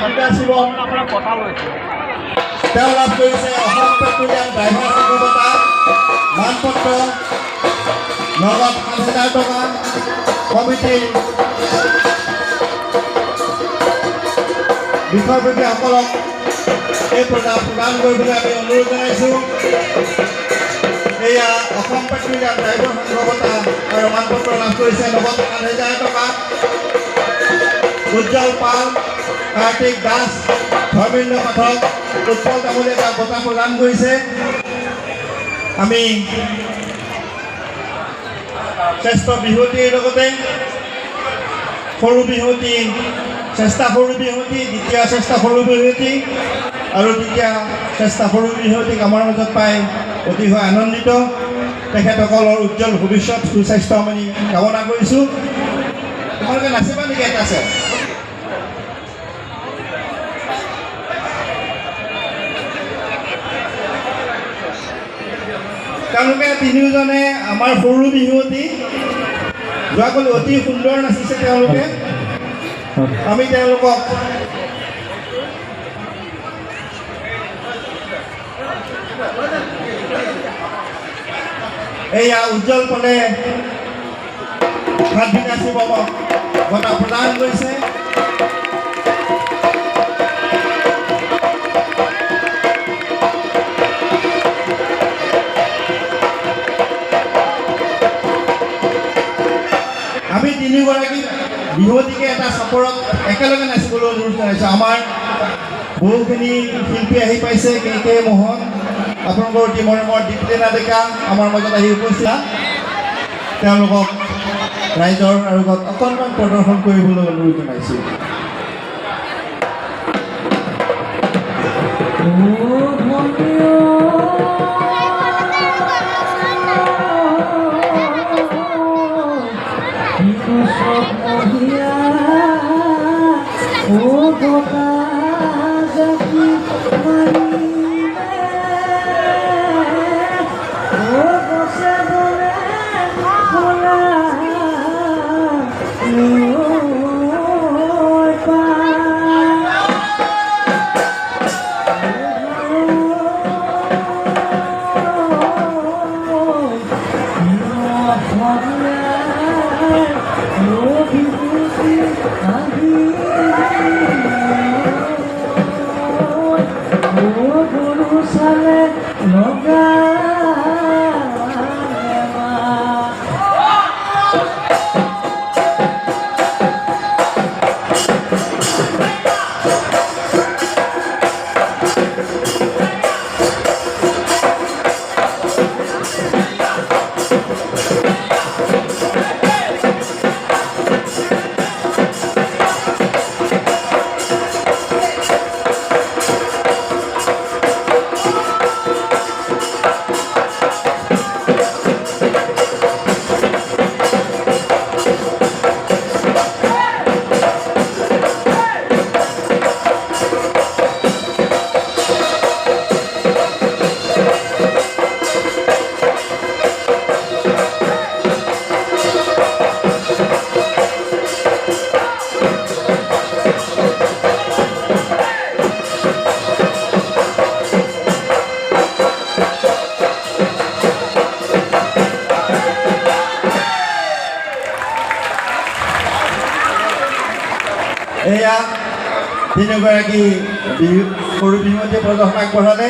হাবিতা শিৱম তেওঁ লাভ কৰিছে Assam petroleum driver সংঘ বঁটা মানপত্ৰ নগদ ৭,০০০ টকা কমিটিৰ বিষয়ববীয়াসকলক এই প্ৰদান কৰিবলৈ আমি অনুৰোধ জনাইছোঁ। এয়া অসম পেট্ৰলিয়াম ড্ৰাইভাৰ সংঘ বঁটা আৰু মানপত্ৰ লাভ কৰিছে নগদ ৭,০০০ টকা উজ্জ্বল পাল, কাৰ্তিক দাস, ধৰ্মেন্দ্ৰ পাঠক, উৎপল তামুলীয়ে বঁটা প্ৰদান কৰিছে। আমি শ্ৰেষ্ঠ বিহুৱতীৰ লগতে সৰু বিহুৱতী, শ্ৰেষ্ঠ সৰু বিহুৱতী, দ্বিতীয় শ্ৰেষ্ঠ সৰু বিহুৱতী আৰু তৃতীয় শ্ৰেষ্ঠ সৰু বিহুৱতীক আমাৰ মাজত পাই অতিশয় আনন্দিত। তেখেতসকলৰ উজ্জ্বল ভৱিষ্যত সুস্বাস্থ্য আমি কামনা কৰিছোঁ। তোমালোকে নাচিবা নেকি? এটা আছে তেওঁলোকে তিনিওজনে আমাৰ সৰু বিহুৱতী যোৱাকালি অতি সুন্দৰ নাচিছে তেওঁলোকে। আমি তেওঁলোকক এয়া উজ্জ্বল পলে হাবিতা শিৱমক বঁটা প্ৰদান কৰিছে। আমি তিনিগৰাকী বিহুৱতীকে এটা চাপৰত একেলগে নাচিবলৈ অনুৰোধ জনাইছোঁ। আমাৰ বহুখিনি শিল্পী আহি পাইছে। কে মোহন, আপোনালোকৰ অতি মৰমৰ দীপ্তিনা ডেকা আমাৰ মাজত আহি উপস্থিত। তেওঁলোকক ৰাইজৰ আগত অকণমান প্ৰদৰ্শন কৰিবলৈ অনুৰোধ জনাইছোঁ। এয়া তিনিগৰাকী সৰু বিহুৱতীয়ে প্ৰদৰ্শন আগবঢ়ালে।